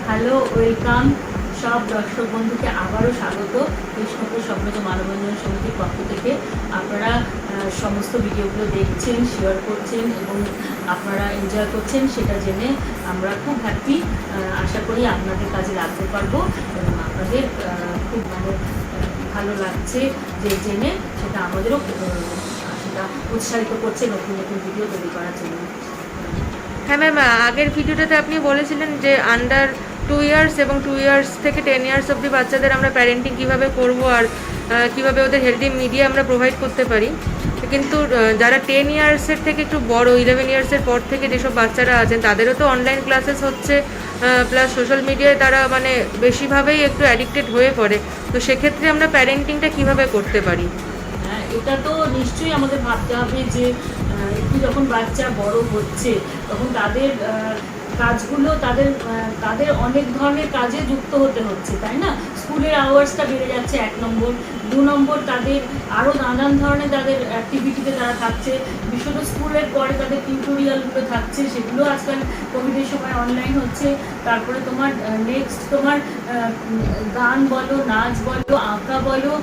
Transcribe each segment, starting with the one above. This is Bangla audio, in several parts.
হ্যালো, ওয়েলকাম সব দর্শক বন্ধুকে আবারও স্বাগত কৃষ্ণপুর স্বপ্নজ মানববন্ধন সমিতির পক্ষ থেকে। আপনারা সমস্ত ভিডিওগুলো দেখছেন, শেয়ার করছেন এবং আপনারা এনজয় করছেন, সেটা জেনে আমরা খুব হ্যাপি। আশা করি আপনাদের কাজে লাগতে পারবো এবং আপনাদের খুব ভালো লাগছে যে জেনে, সেটা আমাদেরও সেটা উৎসাহিত করছে নতুন নতুন ভিডিও তৈরি করার জন্য। হ্যাঁ ম্যাম, আগের ভিডিওটাতে আপনি বলেছিলেন যে আন্ডার 2 ইয়ার্স এবং 2 ইয়ার্স থেকে 10 ইয়ার্স অবধি বাচ্চাদের আমরা প্যারেন্টিং কীভাবে করব আর কীভাবে ওদের হেলদি মিডিয়া আমরা প্রোভাইড করতে পারি। কিন্তু যারা 10 ইয়ার্সের থেকে একটু বড়, 11 ইয়ার্সের পর থেকে যেসব বাচ্চারা আছেন তাদেরও তো অনলাইন ক্লাসেস হচ্ছে, প্লাস সোশ্যাল মিডিয়ায় তারা বেশিভাবেই একটু অ্যাডিক্টেড হয়ে পড়ে। তো সেক্ষেত্রে আমরা প্যারেন্টিংটা কীভাবে করতে পারি? এটা তো নিশ্চয়ই আমাদের ভাবতে হবে যে একটু যখন বাচ্চা বড় হচ্ছে তখন তাদের কাজগুলো তাদের অনেক ধরনের কাজে যুক্ত হতে হচ্ছে, তাই না? স্কুলের আওয়ার্সটা বেড়ে যাচ্ছে 1 নম্বর। 2 নম্বর, তাদের আরও নানান ধরনের তাদের অ্যাক্টিভিটিতে তারা থাকছে। বিশেষত স্কুলের পরে তাদের টিউটোরিয়ালগুলো থাকছে, সেগুলো আজকাল কোভিডের সময় অনলাইন হচ্ছে। তারপরে তোমার নেক্সট তোমার গান বলো, নাচ বলো, আঁকা বলো,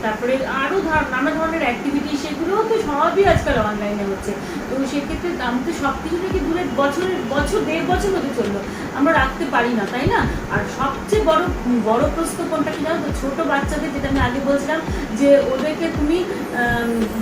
তারপরে আরও নানা ধরনের অ্যাক্টিভিটি, সেগুলোও তো সবই আজকাল অনলাইনে হচ্ছে। তো সেক্ষেত্রে আমি তো সব কিছু থেকে দূরে বছর 1.5 বছর হতে চললো আমরা রাখতে পারি না, তাই না? আর সবচেয়ে বড় প্রশ্ন কোনটা কি জানো তো? ছোটো বাচ্চাদের, যেটা আমি আগে বলছিলাম, যে ওদেরকে তুমি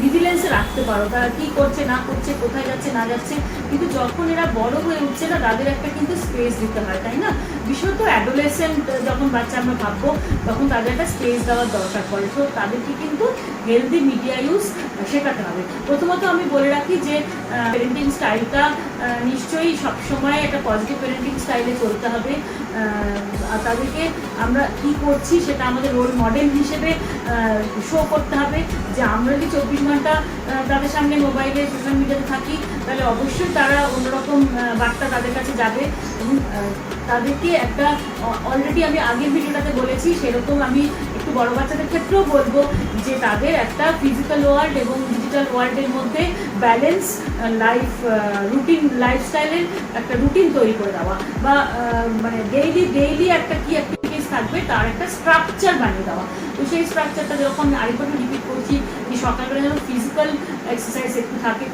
ভিজিলেন্সে রাখতে পারো, তারা কী করছে না করছে, কোথায় যাচ্ছে না যাচ্ছে। কিন্তু যখন এরা বড় হয়ে উঠছে না, তাদের একটা কিন্তু স্পেস দিতে হয়, তাই না? বিশেষত অ্যাডোলেসেন্ট যখন বাচ্চা আমরা ভাববো, তখন তাদের একটা স্পেস দেওয়ার দরকার পড়ে। তো তাদেরকে কিন্তু হেলদি মিডিয়া ইউজ শেখাতে হবে। প্রথমত আমি বলে রাখি যে প্যারেন্টিং স্টাইলটা নিশ্চয়ই সবসময় একটা পজিটিভ প্যারেন্টিং স্টাইলে চলতে হবে। আর তাদেরকে আমরা কী করছি সেটা আমাদের রোল মডেল হিসেবে শো করতে হবে। যে আমরা যদি 24 ঘন্টা তাদের সামনে মোবাইলে, সোশ্যাল মিডিয়াতে থাকি, তাহলে অবশ্যই তারা অন্যরকম বার্তা তাদের কাছে যাবে। এবং তাদেরকে একটা, অলরেডি আমি আগের ভিডিওটাতে বলেছি, সেরকম আমি একটু বড় বাচ্চাদের ক্ষেত্রেও বলবো যে তাদের একটা ফিজিক্যাল ওয়ার্ল্ড এবং ডিজিটাল ওয়ার্ল্ডের মধ্যে ব্যালেন্স লাইফস্টাইলের একটা রুটিন তৈরি করে দেওয়া, বা ডেইলি একটা কি অ্যাক্টিভিটিস থাকবে তার একটা স্ট্রাকচার বানিয়ে দেওয়া। তো সেই স্ট্রাকচারটা যখন আরেকবার রিপিট করছি, যে সকালবেলা যেন ফিজিক্যাল এক্সারসাইজ একটু থাকে।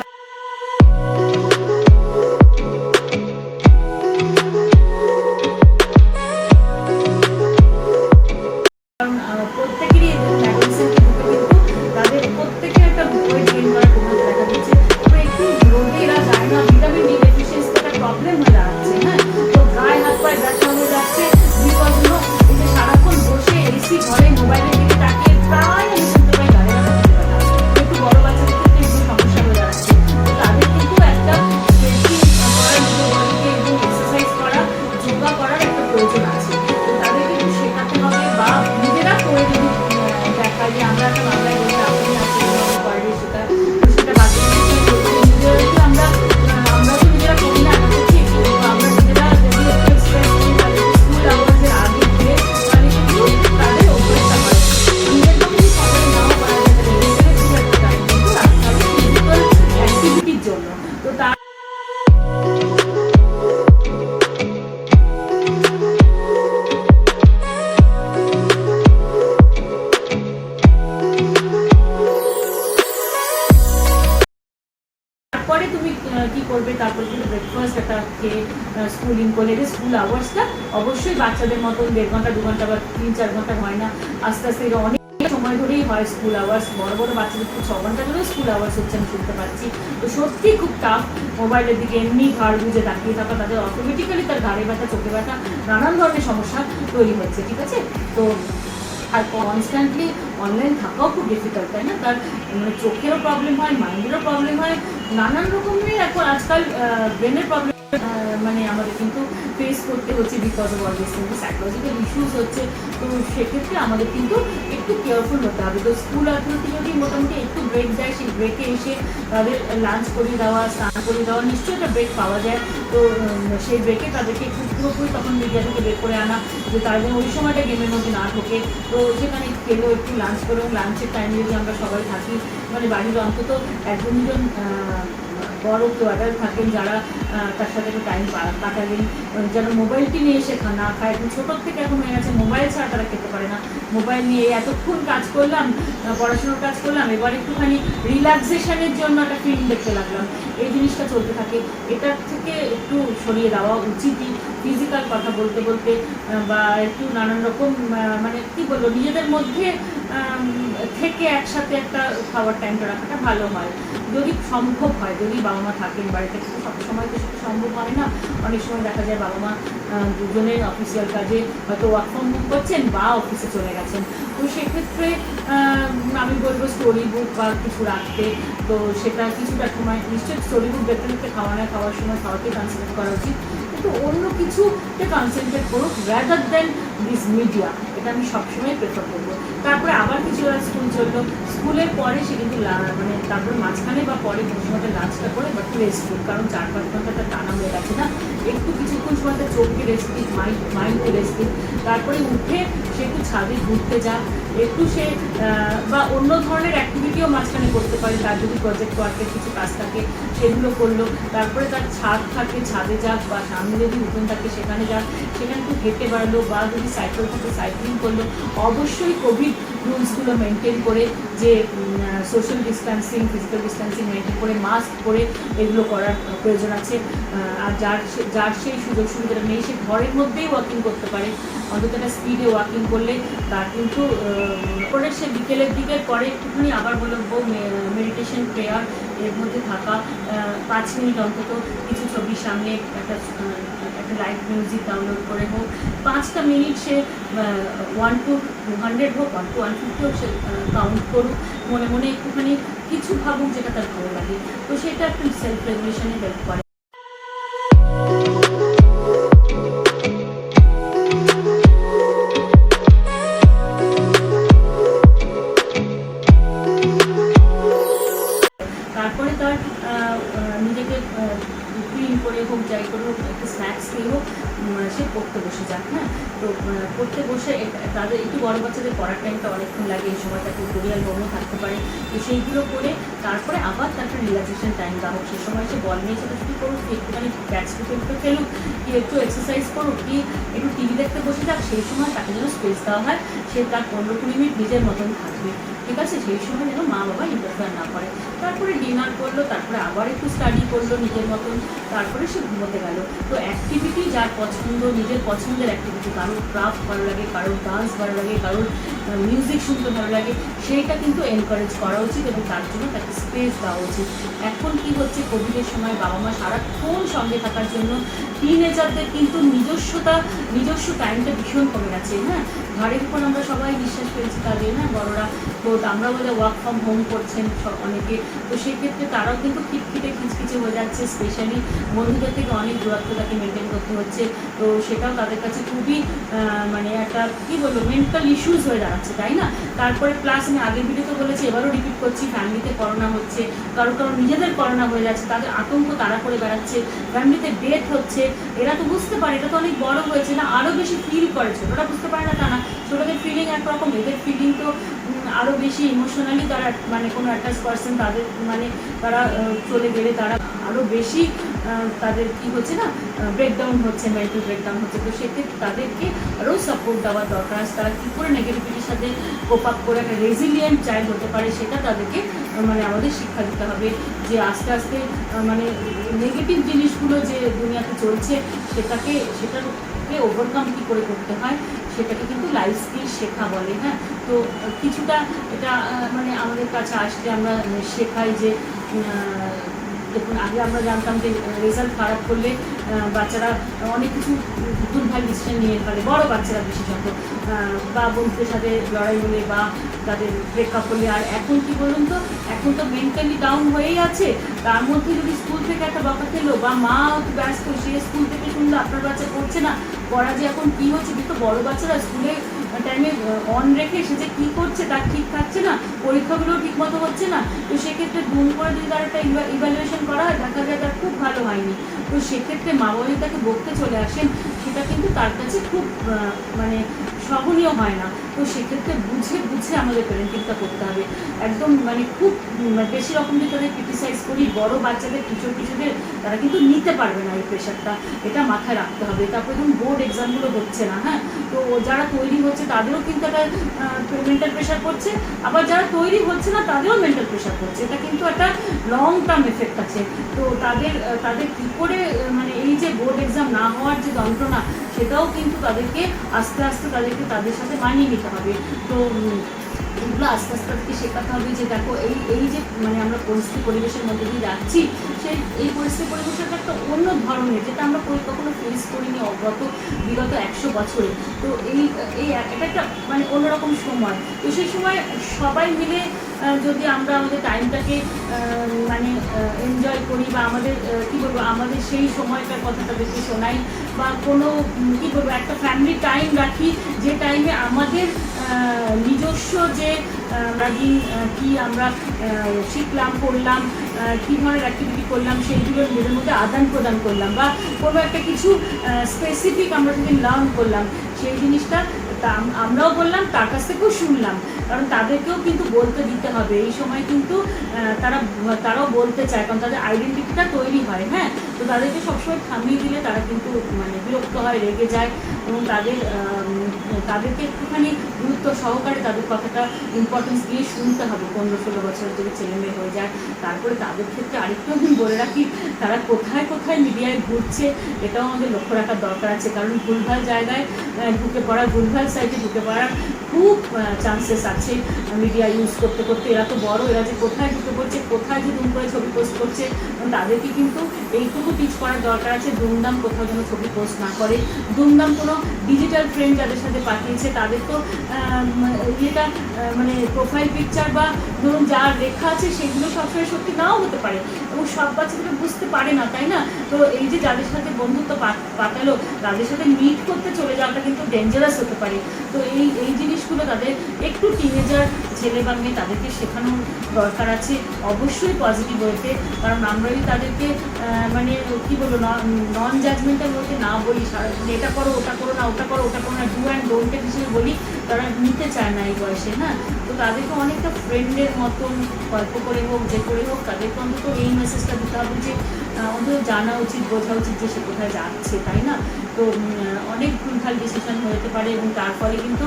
তারপরে তুমি কি করবে? তারপরে তুমি ব্রেকফাস্ট একটা খেয়ে স্কুলিং করলে, যে স্কুল আওয়ার্সটা অবশ্যই বাচ্চাদের মতন 1.5 ঘন্টা 2 ঘন্টা বা 3-4 ঘন্টা হয় না, আস্তে আস্তে অনেক সময় ধরেই হয় স্কুল আওয়ার্স। বড় বড় বাচ্চাদের 6 ঘন্টা ধরেও স্কুল আওয়ার্স হচ্ছে, আমি শুনতে পাচ্ছি। তো সত্যি খুব টাফ। মোবাইলের দিকে এমনি ঘাড় বুঝে তাকিয়ে থাকা, তাদের অটোমেটিক্যালি তার ঘাড়ে ব্যথা, চোখে ব্যথা, নানান ধরনের সমস্যা তৈরি হচ্ছে, ঠিক আছে? তো আর কনস্ট্যান্টলি অনলাইন থাকাও খুব ডিফিকাল্ট, তাই না? তার চোখেরও প্রবলেম হয়, মাইন্ডেরও প্রবলেম হয়, নানান রকমের এখন আজকাল ব্রেনের প্রবলেম আমাদের কিন্তু ফেস করতে হচ্ছে, because of all this things, psychological issues হচ্ছে। তো সেক্ষেত্রে আমাদের কিন্তু একটু কেয়ারফুল হতে হবে। তো স্কুল অথরিটি যদি মোটামুটি একটু ব্রেক দেয়, সেই ব্রেকে এসে তাদের লাঞ্চ করিয়ে দেওয়া, স্নান করিয়ে দেওয়া, নিশ্চয়ই একটা ব্রেক পাওয়া যায়। তো সেই ব্রেকে তাদেরকে একটু পুরোপুরি তখন মিডিয়া থেকে বের করে আনা, যে তারা যেন ওই সময়টা গেমের মধ্যে না ঢোকে। তো সেখানে খেলেও একটু লাঞ্চ করে, লাঞ্চের টাইমে যদি আমরা সবাই থাকি, বাড়ির অন্তত 1-2 জন বড় কেউ অ্যাডাল্ট থাকেন যারা তার সাথে একটু টাইম কাটালেন, যেন মোবাইলটি নিয়ে শেখা না খায়। এখন ছোটোর থেকে এখন হয়ে গেছে মোবাইল ছাড়া তারা খেতে পারে না। মোবাইল নিয়ে এতক্ষণ কাজ করলাম, পড়াশোনার কাজ করলাম, এবার একটুখানি রিল্যাক্সেশনের জন্য একটা ফিল্ম দেখতে লাগলাম, এই জিনিসটা চলতে থাকে। এটার থেকে একটু সরিয়ে দেওয়া উচিতই। ফিজিক্যাল কথা বলতে বলতে বা একটু নানান রকম মানে কী বলবো, নিজেদের মধ্যে থেকে একসাথে একটা খাওয়ার টাইমটা রাখাটা ভালো হয়, যদি সম্ভব হয়। যদি বাবা মা থাকেন বাড়িতে, সবসময় তো সেটা সম্ভব হয় না। অনেক সময় দেখা যায় বাবা মা দুজনের অফিসিয়াল কাজে হয়তো ওয়ার্ক ফ্রম হোম করছেন বা অফিসে চলে গেছেন। তো সেক্ষেত্রে আমি বলবো স্টোরি বুক বা কিছু রাখতে। তো সেটা কিছুটা সময় নিশ্চয়ই স্টোরি বুক দেখতে দেখতে খাওয়ার সময় খাওয়াতে কনসেন্ট্রেট করা উচিত, কিন্তু অন্য কিছুতে কনসেন্ট্রেট করুক রাদার দেন দিস মিডিয়া। এটা আমি সবসময় প্রেফার করবো। তারপরে আবার কিছু স্কুল চললো, স্কুলের পরে সে কিন্তু মানে তারপরে মাঝখানে বা পরে কিছু সময় লাঞ্চটা করে বাট রেস্ট করুক, কারণ 4-5 ঘন্টাটা টানা হয়ে গেছে না, একটু কিছুক্ষণ সময় চোখকে রেস্ট দিক, মাইন্ডকে রেস্ট দিক। তারপরে উঠে সে একটু ছাদে ঘুরতে যাক, একটু সে বা অন্য ধরনের অ্যাক্টিভিটিও মাঝখানে করতে পারে। তার যদি প্রজেক্ট ওয়ার্কের কিছু কাজ থাকে সেগুলো করলো। তারপরে তার ছাদ থাকে ছাদে যাক, বা সামনে যদি উঠোন থাকে সেখানে যাক, সেখানে একটু হেঁটে বেড়ালো, বা যদি সাইকেল থাকে সাইক্লিং করলো। অবশ্যই কোভিড রুলসগুলো মেনটেন করে, যে social distancing, physical distancing maintain করে, মাস্ক পরে এগুলো করার প্রয়োজন আছে। আর যার সেই সুযোগ সুবিধাটা নেই সে ঘরের মধ্যেই ওয়াকিং করতে পারে, অন্তত একটা স্পিডে ওয়াকিং করলে তার কিন্তু করে সে বিকেলের দিকের পরে একটুখানি আবার বলবো মেডিটেশন প্রেয়ার এর মধ্যে থাকা, 5 মিনিট অন্তত কিছু ছবির সামনে একটা লাইট মিউজিক ডাউনলোড করে হোক 5টা মিনিট সে 1 to 200 হোক, 1 to 150 হোক, সে কাউন্ট করুক, মনে মনে একটুখানি কিছু ভাবুক যেটা তার ভালো লাগে। তো সেটা একটু সেলফ রেগুলেশনে হেল্প করে। তারপরে তার নিজেকে ক্লিন করে হোক, যাই করে হোক, একটা স্ন্যাক্স খেয়ে হোক সে পড়তে বসে যাক। হ্যাঁ, তো পড়তে বসে তাদের একটু বড় বাচ্চাদের পড়ার টাইমটা অনেকক্ষণ লাগে, এই সময় তাকে টিউটোরিয়াল বন্ধ থাকতে পারে। তো সেইগুলো করে তারপরে আবার তার একটা রিল্যাক্সেশন টাইম দেওয়া হোক। সেই সময় সে বল নিয়ে সেটা শুরু করুক, কি একটুখানি ব্যাটস ক্রিকেট খেলুক, কি একটু এক্সারসাইজ করুক, কি একটু টিভি দেখতে বসে যাক। সেই সময় তাকে যেন স্পেস দেওয়া হয়, সে তার 15-20 মিনিট নিজের মতন থাকবে, ঠিক আছে? সেই সময় যেন মা বাবা ইন্টারফেয়ার না করে। তারপরে ডিনার করলো, তারপরে আবার একটু স্টাডি করলো নিজের মতন, তারপরে সে ঘুমোতে গেল। তো অ্যাক্টিভিটি যার পছন্দ, নিজের পছন্দের অ্যাক্টিভিটি, কারোর ক্রাফট ভালো লাগে, কারোর ডান্স ভালো লাগে, কারোর মিউজিক শুনতে ভালো লাগে, সেইটা কিন্তু এনকারেজ করা উচিত এবং তার জন্য তাকে স্পেস দেওয়া উচিত। এখন কি হচ্ছে, কোভিডের সময় বাবা মা সারাক্ষণ সঙ্গে থাকার জন্য টিনেজারদের কিন্তু নিজস্ব টাইমটা ভীষণ কমে গেছে। হ্যাঁ, ঘাড়ের উপর আমরা সবাই বিশ্বাস পেয়েছি তাদের, হ্যাঁ বড়রা, তো আমরা বলে ওয়ার্ক ফ্রম হোম করছেন অনেকে, তো সেক্ষেত্রে তারাও কিন্তু খিচখিচে হয়ে যাচ্ছে। স্পেশালি বন্ধুদের থেকে অনেক দূরত্ব তাকে মেনটেন করতে হচ্ছে। তো সেটাও তাদের কাছে খুবই মানে একটা কী বলবো মেন্টাল ইস্যুস হয়ে দাঁড়াচ্ছে, তাই না? তারপরে প্লাস আমি আগের ভিডিওতে বলেছি, এবারও রিপিট করছি, ফ্যামিলিতে করোনা হচ্ছে, কারো নিজেদের করোনা হয়ে যাচ্ছে, তাদের আতঙ্ক তারা করে বেড়াচ্ছে, ফ্যামিলিতে ডেথ হচ্ছে। এরা তো বুঝতে পারে এটা তো অনেক বড় হয়েছে না, আরও বেশি ফিল করে। ছোটরা বুঝতে পারে না তা না, ছোটদের ফিলিং একরকম, এদের ফিলিং তো আরও বেশি ইমোশনালি তারা মানে কোনো অ্যাটাচ পারসন তাদের মানে তারা চলে গেলে তারা আরও বেশি তাদের কী হচ্ছে না ব্রেকডাউন হচ্ছে, মেন্টাল ব্রেকডাউন হচ্ছে। তো সেক্ষেত্রে তাদেরকে আরও সাপোর্ট দেওয়ার দরকার আছে। তারা কী করে নেগেটিভিটির সাথে কোপ আপ করে একটা রেজিলিয়েন্ট চাইল্ড হতে পারে, সেটা তাদেরকে মানে আমাদের শিক্ষা দিতে হবে। যে আস্তে আস্তে মানে নেগেটিভ জিনিসগুলো যে দুনিয়াতে চলছে সেটাকে ওভারকাম কী করে করতে হয় সেটাকে কিন্তু লাইফ স্কিল শেখা বলে। হ্যাঁ, তো কিছুটা এটা মানে আমাদের কাছে আসলে আমরা শেখাই যে দেখুন, আগে আমরা জানতাম যে রেজাল্ট খারাপ করলে বাচ্চারা অনেক কিছু ভুলভাল ডিসিশন নিয়ে ফেলে, বড় বাচ্চারা বিশেষত, বা বন্ধুদের সাথে লড়াই হলে বা তাদের ব্রেকআপ হলে। আর এখন কি বলুন তো, এখন তো মেন্টালি ডাউন হয়েই আছে, তার মধ্যে যদি স্কুল থেকে একটা বকা খেলো বা মা ব্যস্ত, সে স্কুল থেকে শুনলো আপনার বাচ্চা পড়ছে না, পড়া যে এখন কী হচ্ছে, কিন্তু বড় বাচ্চারা স্কুলে টাইমে অন রেখে সে যে কী করছে তার ঠিক থাকছে না, পরীক্ষাগুলো ঠিকমতো হচ্ছে না। তো সেক্ষেত্রে গুণ করে যদি তার একটা ইভ্যালুয়েশন করা হয়, দেখা যায় তার খুব ভালো হয়নি। তো সেক্ষেত্রে মা বাবা তাকে বকতে চলে আসেন, সেটা কিন্তু তার কাছে খুব মানে সহনীয় হয় না। তো সেক্ষেত্রে বুঝে বুঝে আমাদের প্যারেন্টিংটা করতে হবে। একদম মানে খুব বেশি রকম যদি তাদের ক্রিটিসাইজ করি, বড় বাচ্চাদের কিশোরদের তারা কিন্তু নিতে পারবে না এই প্রেশারটা, এটা মাথায় রাখতে হবে। তারপরে ধরুন বোর্ড এক্সামগুলো হচ্ছে না, হ্যাঁ, তো যারা তৈরি হচ্ছে তাদেরও কিন্তু একটা মেন্টাল প্রেশার পড়ছে, আবার যারা তৈরি হচ্ছে না তাদেরও মেন্টাল প্রেশার পড়ছে। এটা কিন্তু একটা লং টার্ম এফেক্ট আছে। তো তাদের কী করে মানে এই যে বোর্ড এক্সাম না হওয়ার যে যন্ত্রণা, সেটাও কিন্তু তাদেরকে আস্তে আস্তে তাদের সাথে মানিয়ে নিতে হবে। তো এগুলো আস্তে আস্তে তাদেরকে শেখাতে হবে যে দেখো এই যে মানে আমরা পরিস্থিতি পরিবেশের মধ্যে দিয়ে যাচ্ছি, সেই এই পরিস্থিতি পরিবেশটা একটা অন্য ধরনের, যেটা আমরা কখনো ফেস করিনি বিগত 100 বছরে। তো এটা একটা মানে অন্যরকম সময়। তো সেই সময় সবাই মিলে যদি আমরা আমাদের টাইমটাকে মানে এনজয় করি, বা আমাদের কী বলবো, আমাদের সেই সময়টার কথা তাদেরকে শোনাই, বা কোনো কী বলবো একটা ফ্যামিলি টাইম রাখি, যে টাইমে আমাদের নিজস্ব যে কি আমরা শিখলাম, করলাম, কী ধরনের অ্যাক্টিভিটি করলাম, সেইগুলো নিজেদের মধ্যে আদান প্রদান করলাম, বা কোনো একটা কিছু স্পেসিফিক আমরা যদি লার্ন করলাম, সেই জিনিসটা আমরাও বললাম, তার কাছ থেকেও শুনলাম। কারণ তাদেরকেও কিন্তু বলতে দিতে হবে। এই সময় কিন্তু তারাও বলতে চায়, কারণ তাদের আইডেন্টিটিটা তৈরি হয়, হ্যাঁ। তো তাদেরকে সবসময় থামিয়ে দিলে তারা কিন্তু মানে বিরক্ত হয়, রেগে যায়, এবং তাদেরকে একটুখানি গুরুত্ব সহকারে তাদের কথাটা ইম্পর্টেন্স দিয়ে শুনতে হবে। 15-16 বছরের যদি ছেলে মেয়ে হয়ে যায়, তারপরে তাদের ক্ষেত্রে আরেকটু আমি বলে রাখি, তারা কোথায় কোথায় মিডিয়ায় ঘুরছে এটাও আমাদের লক্ষ্য রাখার দরকার আছে। কারণ ভুলভাল জায়গায় ঢুকে পড়া, ভুলভাল সাইটে ঢুকে পড়ার খুব চান্সেস আছে। মিডিয়া ইউজ করতে করতে এরা তো বড়, এরা যে কোথায় ঢুকে পড়ছে, কোথায় যে দুম করে ছবি পোস্ট করছে, তাদেরকে কিন্তু এইটুকু টিচ করার দরকার আছে, দুমদাম কোথাও যেন ছবি পোস্ট না করে। দুমদাম কোনো ডিজিটাল ফ্রেন্ড যাদের সাথে পাঠিয়েছে, তাদের তো ইয়েটা মানে প্রোফাইল পিকচার বা ধরুন যা লেখা আছে সেগুলো সবসময় সত্যি নাও হতে পারে, এবং সব বাচ্চাদের বুঝতে পারে না, তাই না? তো এই যে যাদের সাথে বন্ধুত্ব পাতালো, তাদের সাথে মিট করতে চলে যাওয়াটা কিন্তু ডেঞ্জারাস হতে পারে। তো এই জিনিসগুলো তাদের একটু টিনেজার ছেলে বা মেয়ে, তাদেরকে শেখানোর দরকার আছে, অবশ্যই পজিটিভ ওয়েতে। কারণ আমরা যদি তাদেরকে মানে কী বলবো, নন জাজমেন্টাল ওয়েতে না বলি, এটা করো, ওটা করো না, ওটা করো, ওটা করো না, ডু অ্যান্ড ডোন্টের হিসেবে বলি, তারা নিতে চায় না এই বয়সে, হ্যাঁ। তো তাদেরকে অনেকটা ফ্রেন্ডের মতন গল্প করে হোক, যে করে হোক, তাদেরকে অন্তত এই মেসেজটা দিতে হবে যে অন্তত জানা উচিত, বোঝা উচিত যে সে কোথায় যাচ্ছে, তাই না? তো অনেক ভুলভাল ডিসিশন হতে পারে, এবং তার ফলে কিন্তু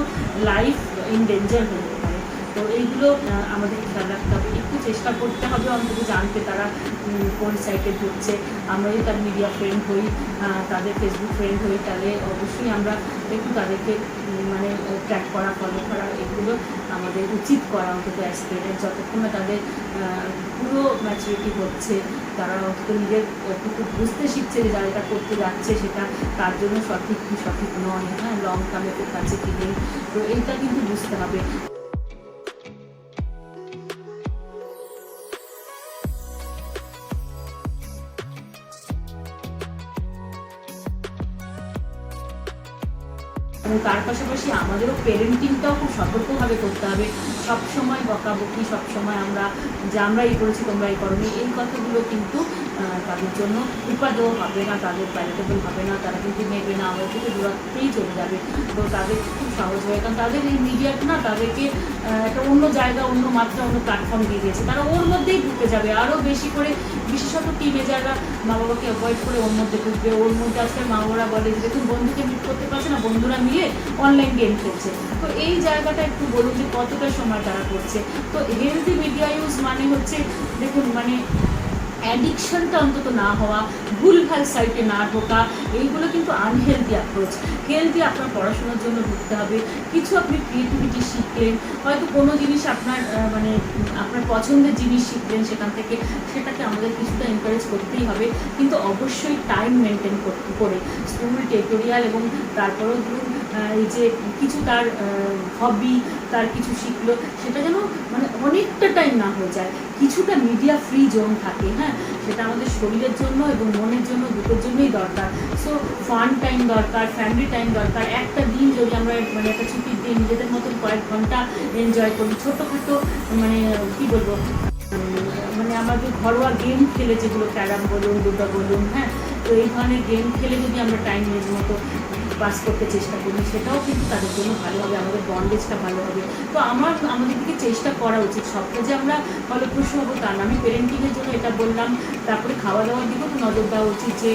লাইফ ইন ডেঞ্জার হতে পারে। তো এইগুলো আমাদের খেয়াল রাখতে হবে, একটু চেষ্টা করতে হবে অন্তত জানতে তারা কোন সাইটে ঢুকছে। আমরা যদি তার মিডিয়া ফ্রেন্ড হই, তাদের ফেসবুক ফ্রেন্ড হই, তাহলে অবশ্যই আমরা একটু তাদেরকে মানে ট্র্যাক করা, ফলো করা, এগুলো আমাদের উচিত করা অন্তত অ্যাজ পেরেন্টস। যতক্ষণ না তাদের পুরো ম্যাচুরিটি হচ্ছে, তারা অন্তত নিজের বুঝতে শিখছে যে যারা এটা করতে যাচ্ছে সেটা তার জন্য সঠিক কি সঠিক নয়, হ্যাঁ, লং টার্মের কাছে কি নেই। তো এইটা কিন্তু বুঝতে হবে। এবং তার পাশাপাশি আমাদেরও পেরেন্টিংটাও খুব সতর্কভাবে করতে হবে। সবসময় বকাবকি, সবসময় আমরা এই করেছি তোমরা এই করোনি, এই কথাগুলো কিন্তু তাদের জন্য উপাদেয় হবে না, তাদের প্যালেটেবল হবে না, তারা কিন্তু নেবে না, আমাদের থেকে দূরত্বেই চলে যাবে। তো তাদের খুব সহজ হয়, কারণ তাদের এই মিডিয়াটা না তাদেরকে একটা অন্য জায়গা, অন্য মাত্রা, অন্য প্ল্যাটফর্ম দিয়ে দিয়েছে। তারা ওর মধ্যেই ঢুকে যাবে আরও বেশি করে, বিশেষত টিনেজাররা মা বাবাকে অ্যাভয়েড করে ওর মধ্যে ঢুকবে। ওর মধ্যে আজকাল মা বাবারা বলে যে দেখুন বন্ধুকে মিট করতে পারছে না, বন্ধুরা মিলে অনলাইন গেম খেলছে। তো এই জায়গাটা একটু বলুন যে কতটা সময় তারা করছে। তো হেলদি মিডিয়া ইউজ মানে হচ্ছে দেখুন মানে অ্যাডিকশনটা অন্তত না হওয়া, ভুলভাল সাইটে না ঢোকা, এইগুলো কিন্তু আনহেলদি অ্যাপ্রোচ। হেলদি আপনার পড়াশোনার জন্য ঢুকতে হবে, কিছু আপনি ক্রিয়েটিভিটি শিখলেন, হয়তো কোনো জিনিস আপনার মানে আপনার পছন্দের জিনিস শিখলেন, সেখান থেকে সেটাকে আমাদের কিছুটা এনকারেজ করতেই হবে, কিন্তু অবশ্যই টাইম মেনটেন করে। স্কুল টিউটোরিয়াল এবং তারপরেও ধরুন এই যে কিছু তার হবি, তার কিছু শিখলো, সেটা যেন মানে অনেকটা টাইম না হয়ে যায়, কিছুটা মিডিয়া ফ্রি জোন থাকে, হ্যাঁ, সেটা আমাদের শরীরের জন্য এবং মনের জন্য দুটোর জন্যই দরকার। সো ফান টাইম দরকার, ফ্যামিলি টাইম দরকার। একটা দিন যদি আমরা মানে একটা ছুটির দিন নিজেদের মতন কয়েক ঘন্টা এনজয় করি, ছোটোখাটো মানে কী বলবো মানে আমাদের ঘরোয়া গেম খেলে, যেগুলো ক্যারাম বলুন, লুডো বলুন, হ্যাঁ, তো এই ধরনের গেম খেলে যদি আমরা টাইম মতো পাস করতে চেষ্টা করি, সেটাও কিন্তু তাদের জন্য ভালো হবে, আমাদের বন্ডেজটা ভালো হবে। তো আমাদের দিকে চেষ্টা করা উচিত। সব কাজে আমরা ফলপ্রসূ হবো তা না। আমি পেরেন্টিংয়ের জন্য এটা বললাম। তারপরে খাওয়া দাওয়ার দিকেও তো নজর দেওয়া উচিত, যে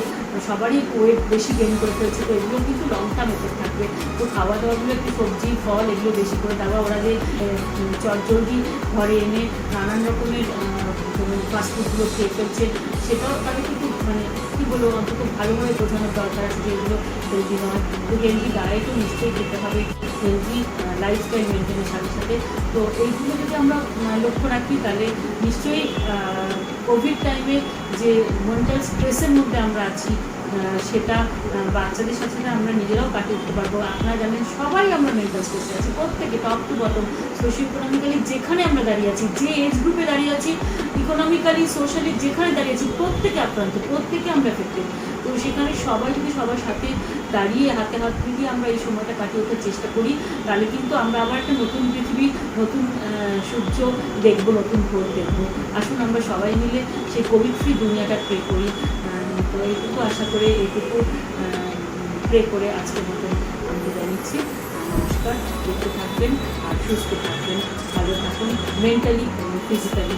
সবারই ওয়েট বেশি গেইন করে ফেলছে, তো এগুলো কিন্তু লং টার্ম এফেক্ট থাকবে। তো খাওয়া দাওয়াগুলো একটু সবজি ফল এগুলো বেশি করে দেওয়া। ওরা যে চটজলদি ঘরে এনে নানান রকমের ফাস্টফুডগুলো খেয়ে ফেলছে, সেটাও তাদের কিন্তু মানে কী বলবো, অন্তত ভালোভাবে বোঝানোর দরকার আছে যে এগুলো হেলদি নয়। তো হেলদি ডায়েটও নিশ্চয়ই খেতে হবে, হেলদি লাইফস্টাইল মেনটেনের সাথে সাথে। তো এইগুলো যদি আমরা লক্ষ্য রাখি, তাহলে নিশ্চয়ই কোভিড টাইমে যে মেন্টাল স্ট্রেসের মধ্যে আমরা আছি, সেটা বাচ্চাদের সাথে সাথে আমরা নিজেরাও কাটিয়ে উঠতে পারবো। আপনারা জানেন সবাই আমরা মেন্টাল স্ট্রেসে আছি, প্রত্যেকে top to bottom, socio economically যেখানে আমরা দাঁড়িয়ে আছি, যে এজ গ্রুপে দাঁড়িয়ে আছি, ইকোনমিক্যালি সোশ্যালি যেখানে দাঁড়িয়ে আছি, প্রত্যেকে আক্রান্ত, প্রত্যেকে আমরা এফেক্টেড। তো সেখানে সবাই যদি সবার সাথে দাঁড়িয়ে হাতে হাত মিলিয়ে আমরা এই সময়টা কাটিয়ে ওঠার চেষ্টা করি, তাহলে কিন্তু আমরা আবার একটা নতুন পৃথিবী, নতুন সূর্য দেখবো, নতুন ভোর দেখবো। আসুন আমরা সবাই মিলে সেই কোভিড ফ্রি দুনিয়াটা প্রে করি। তো এইটুকু আশা করে, এইটুকু প্রে করে আজকের মতন আমি বিদায় নিচ্ছি। নমস্কার। দেখতে থাকবেন আর সুস্থ থাকবেন, ভালো থাকুন মেন্টালি এবং ফিজিক্যালি।